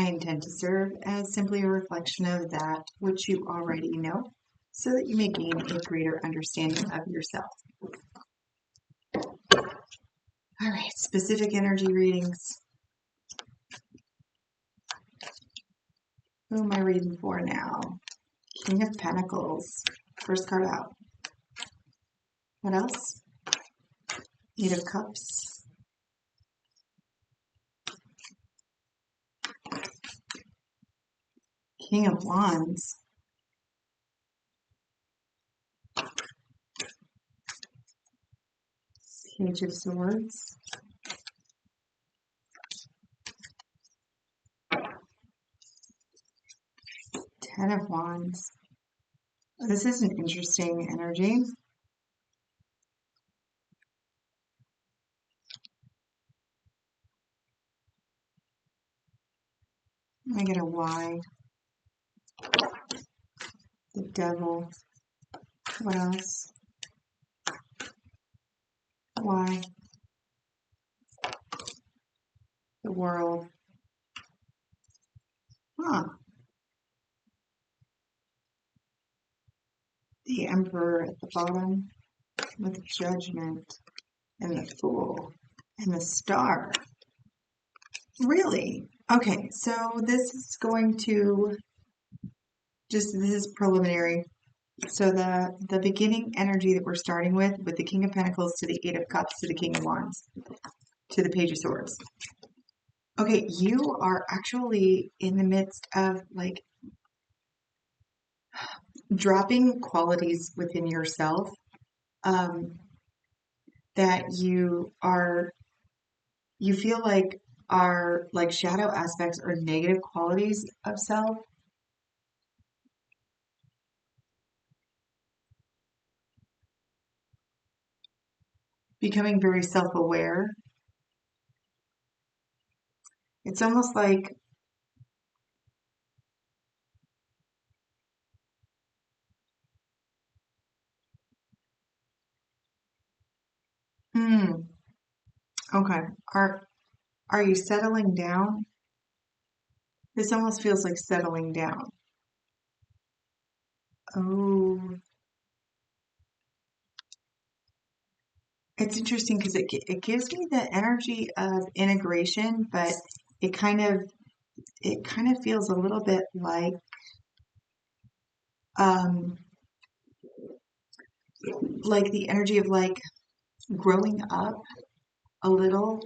I intend to serve as simply a reflection of that which you already know, so that you may gain a greater understanding of yourself. All right, specific energy readings. Who am I reading for now? King of Pentacles. First card out. What else? Eight of Cups. King of Wands. Page of Swords. Ten of Wands. This is an interesting energy. I get a Y. The Devil. What else? Y. The World. Huh. The Emperor at the bottom with Judgment and the Fool and the Star. Really? Okay, so this is going to this is preliminary. So the beginning energy that we're starting with the King of Pentacles to the Eight of Cups to the King of Wands to the Page of Swords. Okay, you are actually in the midst of like dropping qualities within yourself that you feel like are like shadow aspects or negative qualities of self. Becoming very self-aware. It's almost like okay. Are you settling down? This almost feels like settling down. Oh, it's interesting because it gives me the energy of integration, but it kind of feels a little bit um like the energy of like growing up a little,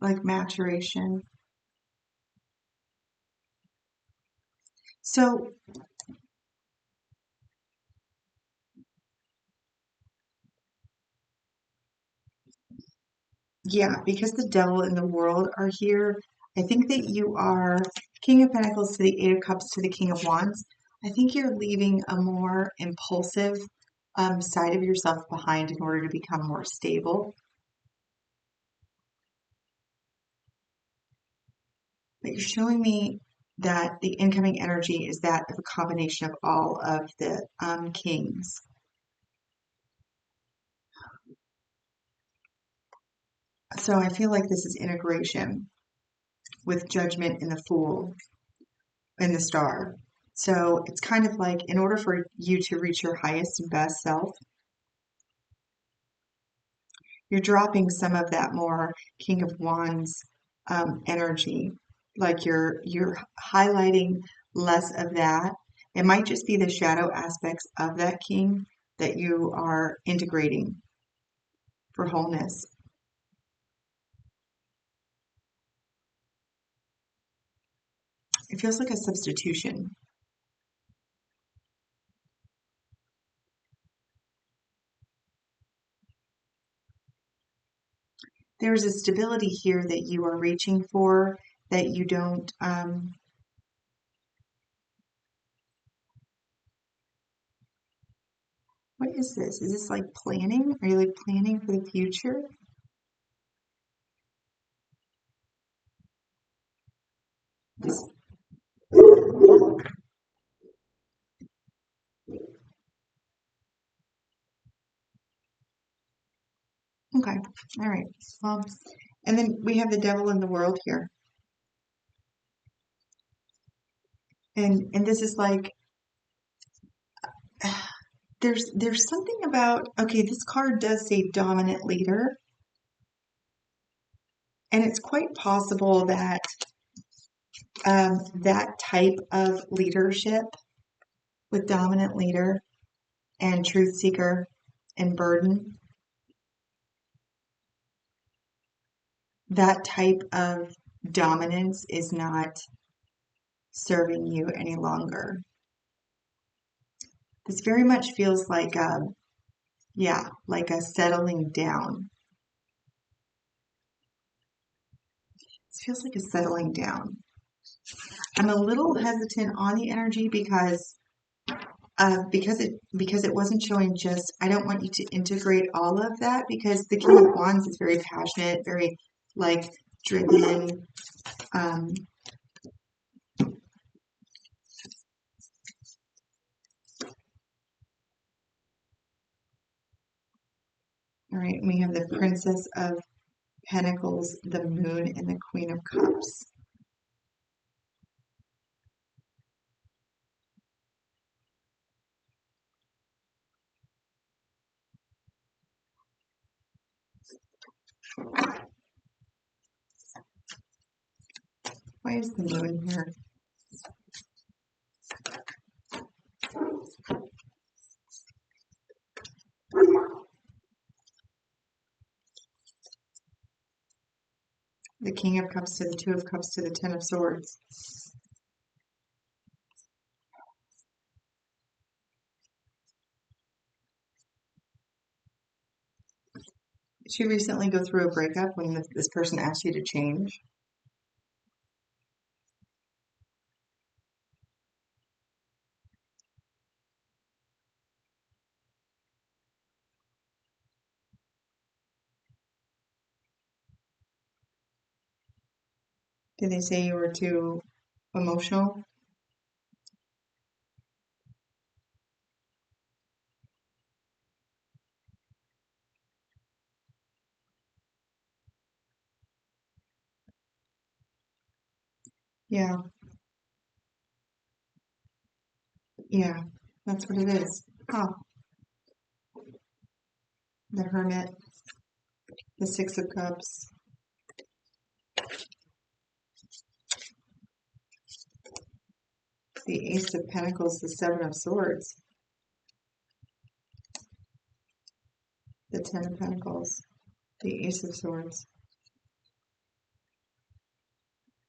like maturation. So yeah, because the devil and the world are here, I think that you are King of Pentacles to the Eight of Cups to the King of Wands. I think you're leaving a more impulsive side of yourself behind in order to become more stable. But you're showing me that the incoming energy is that of a combination of all of the kings. So I feel like this is integration with Judgment and the Fool and the Star. So it's kind of like in order for you to reach your highest and best self, you're dropping some of that more King of Wands energy. Like you're highlighting less of that. It might just be the shadow aspects of that king that you are integrating for wholeness. It feels like a substitution. There's a stability here that you are reaching for that you don't. What is this? Is this like planning? Are you like planning for the future? Okay. All right. Well, And then we have the devil in the world here. And this is like there's something about, okay, this card does say dominant leader, and it's quite possible that that type of leadership with dominant leader and truth seeker and burden, that type of dominance is not serving you any longer. This very much feels like yeah, like a settling down. It feels like a settling down. I'm a little hesitant on the energy because it wasn't showing just, I don't want you to integrate all of that, because the King of Wands is very passionate, very like driven. All right, we have the Princess of Pentacles, the Moon, and the Queen of Cups. Why is the Moon here? The King of Cups to the Two of Cups to the Ten of Swords. Did you recently go through a breakup when this person asked you to change? Did they say you were too emotional? Yeah, yeah, that's what it is. Huh. The Hermit, the Six of Cups, the Ace of Pentacles, the Seven of Swords, the Ten of Pentacles, the Ace of Swords.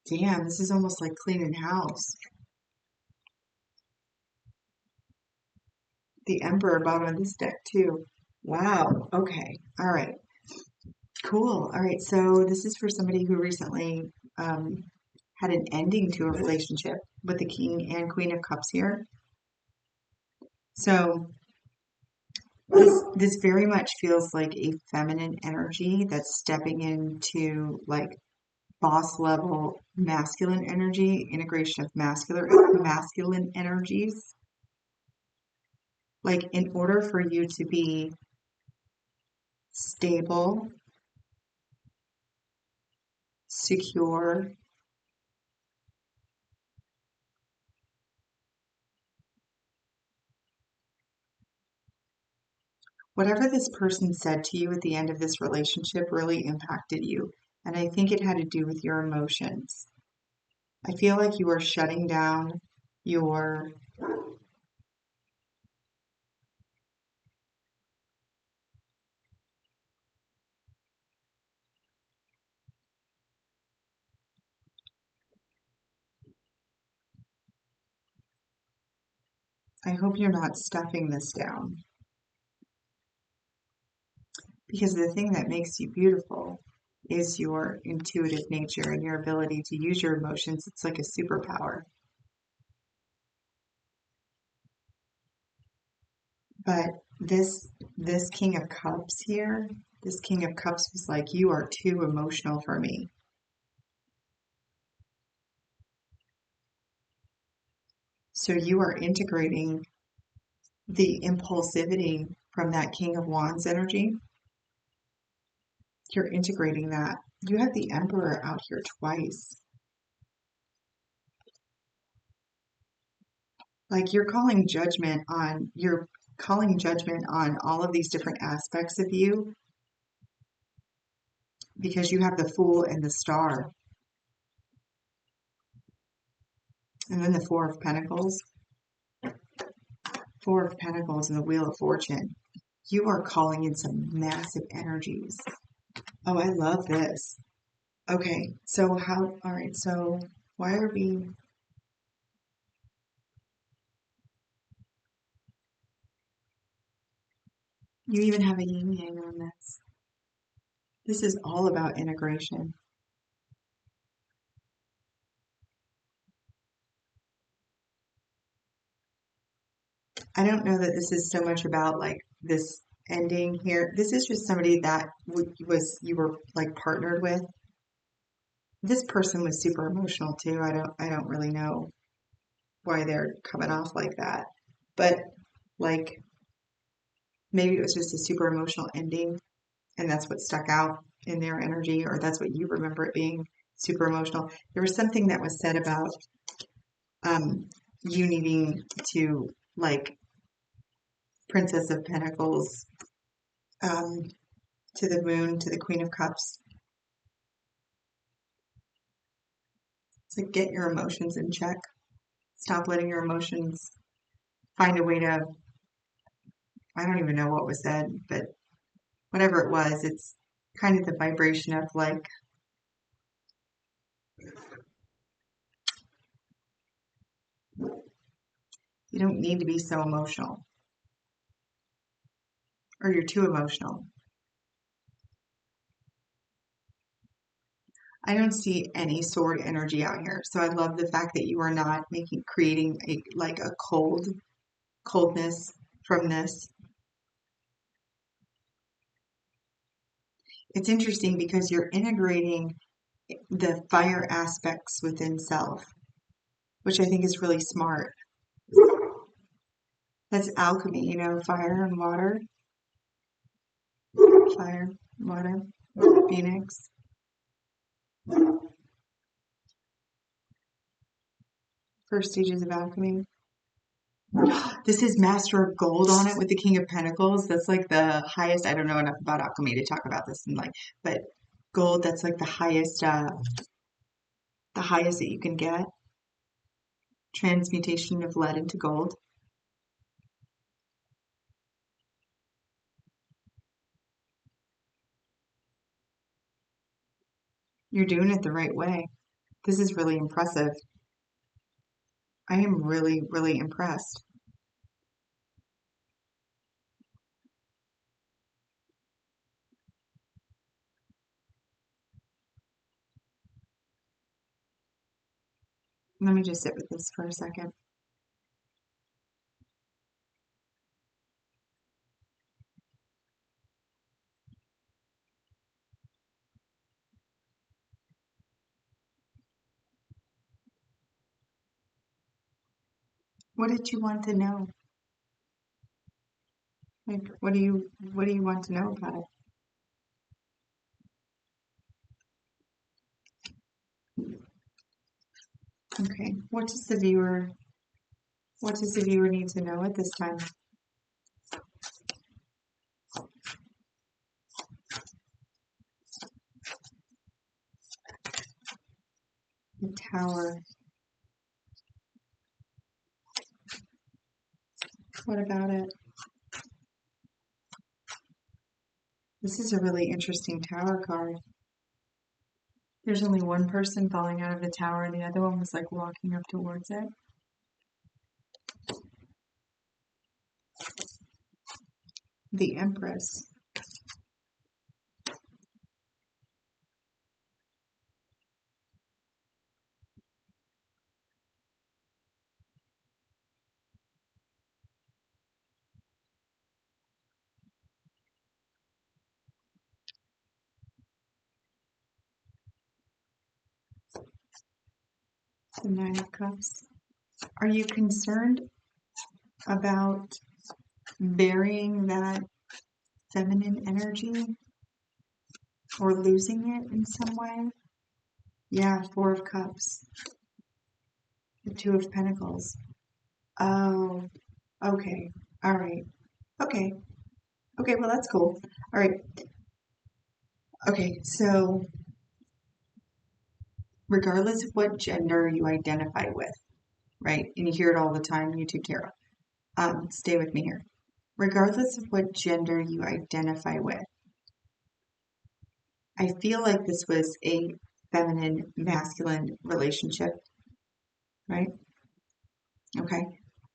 Damn, this is almost like cleaning house. The Emperor bottom of this deck too. Wow. Okay. All right. Cool. All right. So this is for somebody who recently um, had an ending to a relationship with the King and Queen of Cups here. So this very much feels like a feminine energy that's stepping into like boss level masculine energy, integration of masculine energies. Like in order for you to be stable, secure, whatever this person said to you at the end of this relationship really impacted you. And I think it had to do with your emotions. I feel like you are shutting down your, I hope you're not stuffing this down. Because the thing that makes you beautiful is your intuitive nature and your ability to use your emotions. It's like a superpower. But this King of Cups here, this King of Cups was like, you are too emotional for me. So you are integrating the impulsivity from that King of Wands energy. You're integrating that. You have the Emperor out here twice. Like you're calling judgment on all of these different aspects of you because you have the Fool and the Star. And then the Four of Pentacles. Four of Pentacles and the Wheel of Fortune. You are calling in some massive energies. Oh, I love this. Okay, so all right, so why are we, you even have a yin yang on this. This is all about integration. I don't know that this is so much about like this ending here. This is just somebody that you were like partnered with. This person was super emotional too. I don't really know why they're coming off like that. But like maybe it was just a super emotional ending and that's what stuck out in their energy, or that's what you remember it being, super emotional. There was something that was said about you needing to like Princess of Pentacles um, to the Moon, to the Queen of Cups. It's like get your emotions in check. Stop letting your emotions find a way to, I don't even know what was said, but whatever it was, it's kind of the vibration of like, you don't need to be so emotional, or you're too emotional. I don't see any sword energy out here. So I love the fact that you are not creating a coldness from this. It's interesting because you're integrating the fire aspects within self, which I think is really smart. That's alchemy, fire and water, fire, water, phoenix. First stages of alchemy. This is Master of Gold on it with the King of Pentacles. That's like the highest. I don't know enough about alchemy to talk about this and but gold, that's like the highest that you can get. Transmutation of lead into gold. You're doing it the right way. This is really impressive. I am really, really impressed. Let me just sit with this for a second. What did you want to know? Like, what do you want to know about it? Okay. What does the viewer need to know at this time? The Tower. What about it? This is a really interesting Tower card. There's only one person falling out of the tower, and the other one was like walking up towards it. The Empress. The Nine of Cups. Are you concerned about burying that feminine energy? or losing it in some way. Yeah, Four of Cups. The Two of Pentacles. Oh, okay. All right. Okay. Okay, well, that's cool. All right. Okay, so regardless of what gender you identify with, right? And you hear it all the time, you too, Tara. Stay with me here. Regardless of what gender you identify with, I feel like this was a feminine masculine relationship, right? Okay.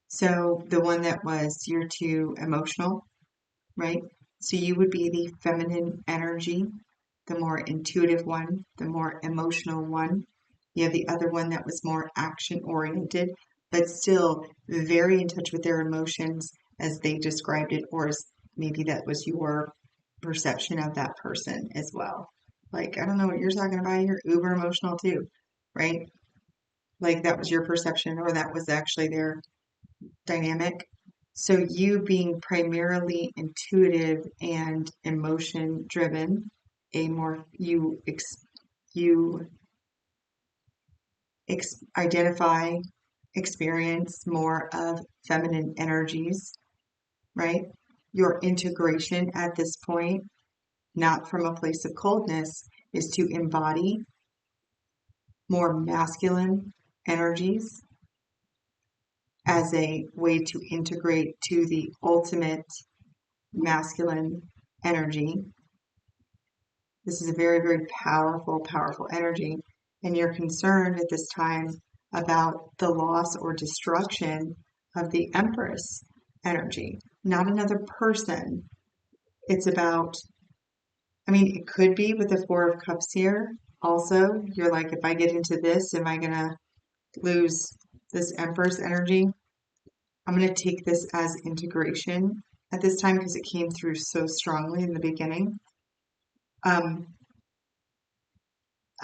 So the one that was you're too emotional, right? So you would be the feminine energy, the more intuitive one, the more emotional one. You have the other one that was more action oriented, but still very in touch with their emotions as they described it, or as maybe that was your perception of that person as well. Like, I don't know what you're talking about. You're uber emotional too, right? Like that was your perception, or that was actually their dynamic. So you being primarily intuitive and emotion driven, a more you identify, experience more of feminine energies, right? Your integration at this point, not from a place of coldness, is to embody more masculine energies as a way to integrate to the ultimate masculine energy. This is a very, very powerful, powerful energy. And you're concerned at this time about the loss or destruction of the empress energy, not another person. It's about, I mean, it could be with the Four of Cups here. Also, you're like, if I get into this, am I going to lose this empress energy? I'm going to take this as integration at this time because it came through so strongly in the beginning. I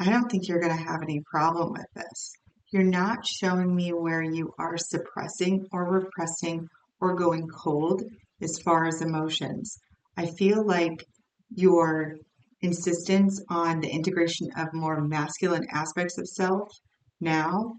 don't think you're going to have any problem with this. You're not showing me where you are suppressing or repressing or going cold as far as emotions. I feel like your insistence on the integration of more masculine aspects of self now,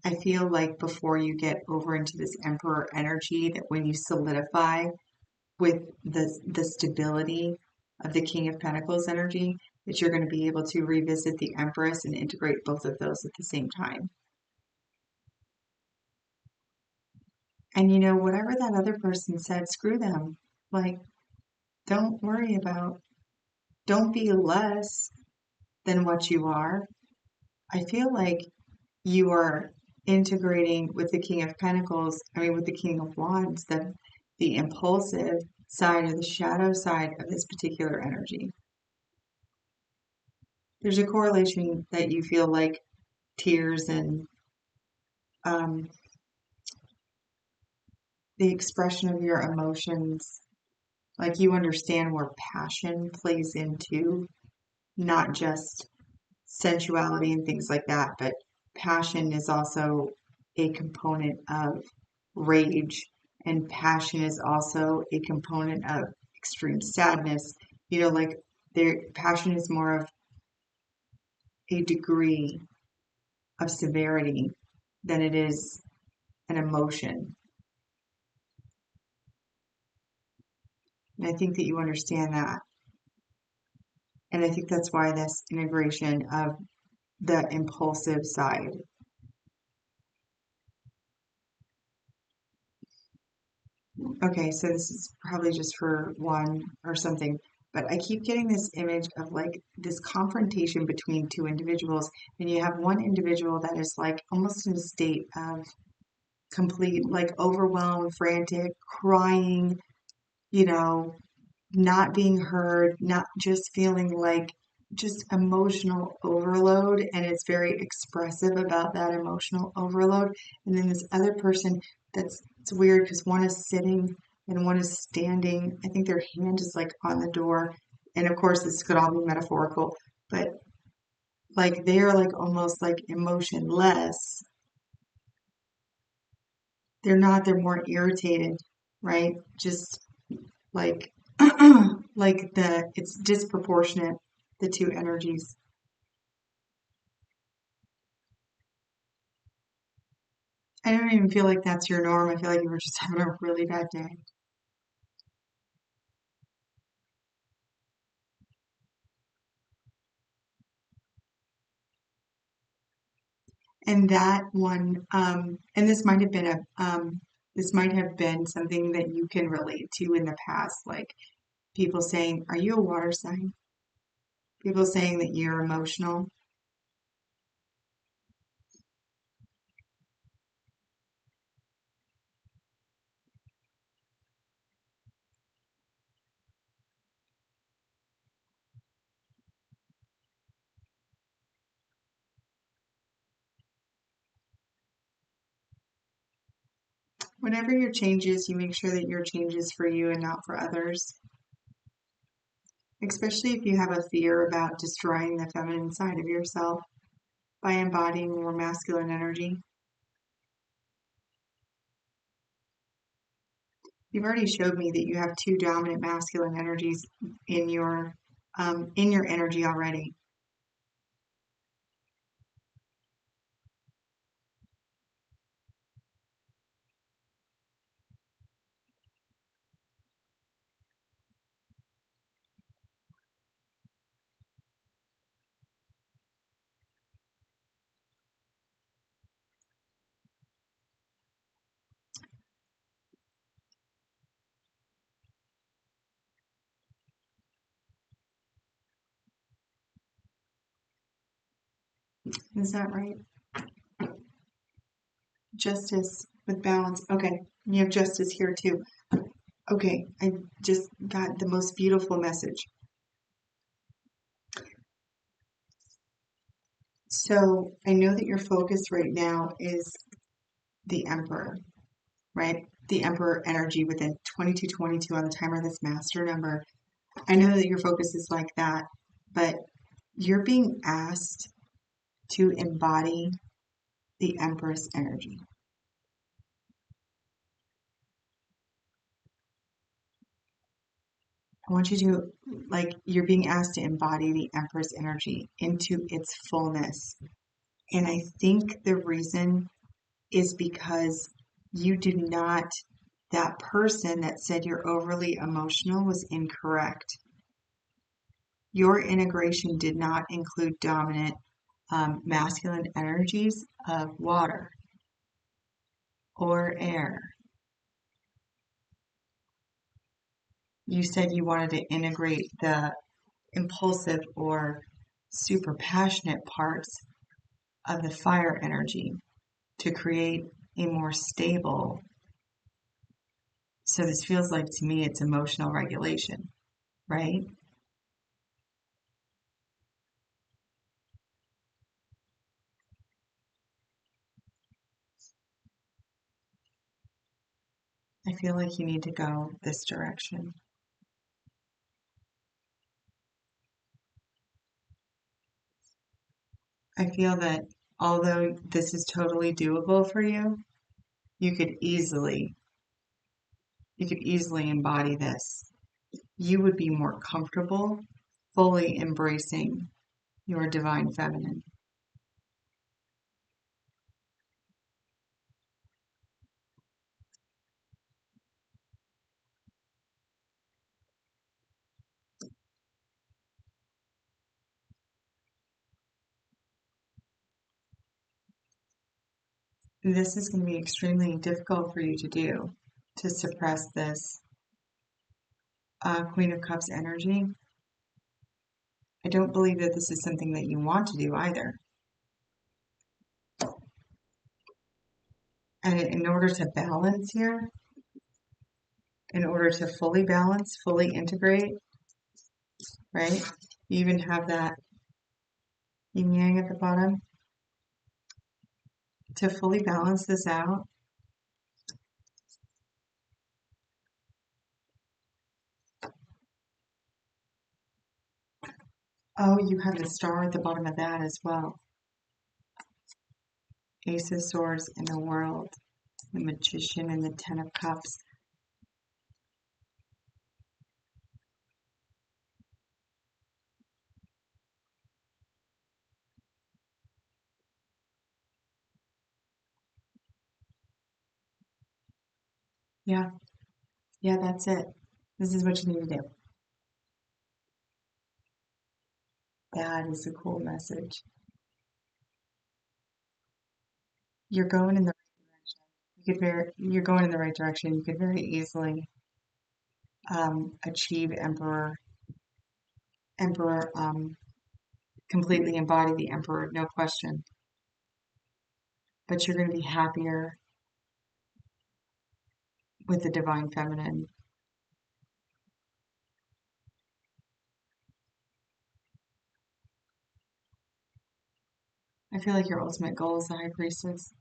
I feel like before you get over into this emperor energy, that when you solidify with the stability of the King of Pentacles energy, that you're going to be able to revisit the Empress and integrate both of those at the same time. And you know, whatever that other person said, screw them. Like, don't worry about, don't be less than what you are. I feel like you are integrating with the King of Pentacles, I mean, with the King of Wands, the impulsive side or the shadow side of this particular energy. There's a correlation that you feel like tears and um, the expression of your emotions, like you understand where passion plays into not just sensuality and things like that, but passion is also a component of rage, and passion is also a component of extreme sadness. You know, like passion is more of a degree of severity than it is an emotion. And I think that you understand that. And I think that's why this integration of the impulsive side. Okay, so this is probably just for one or something, but I keep getting this image of like this confrontation between two individuals, and you have one individual that is like almost in a state of complete, like overwhelmed, frantic, crying, you know, not being heard, not just feeling like just emotional overload, and it's very expressive about that emotional overload. And then this other person that's it's weird because one is sitting and one is standing. I think their hand is like on the door. and of course this could all be metaphorical, but like they are like almost like emotionless. They're not, they're more irritated, right? Just like like it's disproportionate, the two energies. I don't even feel like that's your norm. I feel like you were just having a really bad day. And that one, and this might have been something that you can relate to in the past, like people saying, "Are you a water sign?" People saying that you're emotional. Whenever your changes, you make sure that your change is for you and not for others. Especially if you have a fear about destroying the feminine side of yourself by embodying more masculine energy. You've already showed me that you have two dominant masculine energies in your energy already. Is that right? Justice with balance. Okay, you have justice here too. Okay, I just got the most beautiful message. So I know that your focus right now is the Emperor, right? The Emperor energy within 2222 on the timer of this master number. I know that your focus is like that, but you're being asked to embody the Empress energy. I want you to, like, you're being asked to embody the Empress energy into its fullness. And I think the reason is because you did not, that person that said you're overly emotional was incorrect. Your integration did not include dominant masculine energies of water or air. You said you wanted to integrate the impulsive or super passionate parts of the fire energy to create a more stable. So this feels like to me it's emotional regulation, right? I feel like you need to go this direction. I feel that although this is totally doable for you, you could easily you could easily embody this. You would be more comfortable fully embracing your divine feminine. This is going to be extremely difficult for you to do, to suppress this Queen of Cups energy. I don't believe that this is something that you want to do either. And in order to balance here, in order to fully balance, fully integrate, right? You even have that yin yang at the bottom. To fully balance this out, Oh, you have the star at the bottom of that as well. Ace of Swords in the World, the Magician, and the Ten of Cups. Yeah, yeah, that's it. This is what you need to do. That is a cool message. You're going in the right direction. You're going in the right direction. You could very easily achieve Emperor, completely embody the Emperor, no question. But you're going to be happier with the Divine Feminine. I feel like your ultimate goal is the High Priestess.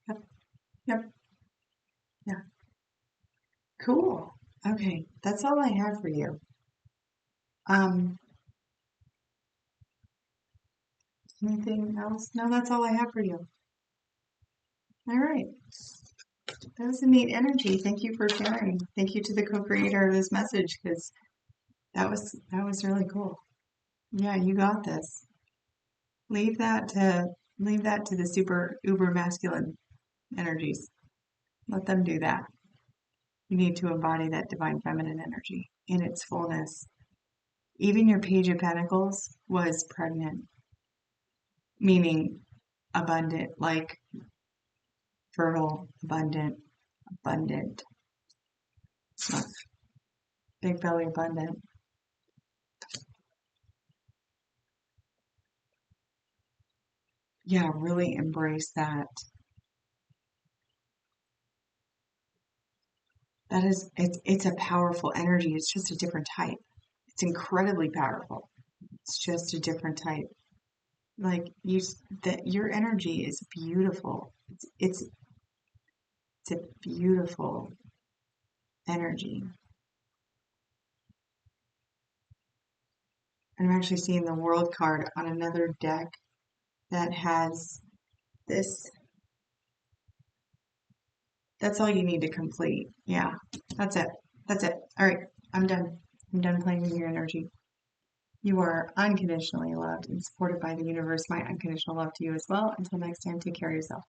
Yep, yep, yeah. Cool. Okay, that's all I have for you. Um, Anything else? No, that's all I have for you. All right. That was a neat energy. Thank you for sharing. Thank you to the co-creator of this message because that was really cool. Yeah, you got this. Leave that to the super uber masculine energies. Let them do that. You need to embody that divine feminine energy in its fullness. Even your Page of Pentacles was pregnant, meaning abundant, like fertile, abundant, big belly abundant. Yeah, really embrace that. It's a powerful energy. It's just a different type. It's incredibly powerful. It's just a different type. Like that your energy is beautiful. It's a beautiful energy. I'm actually seeing the world card on another deck that has this. That's all you need to complete. Yeah, that's it. That's it. All right, I'm done. I'm done playing with your energy. You are unconditionally loved and supported by the universe. My unconditional love to you as well. Until next time, take care of yourself.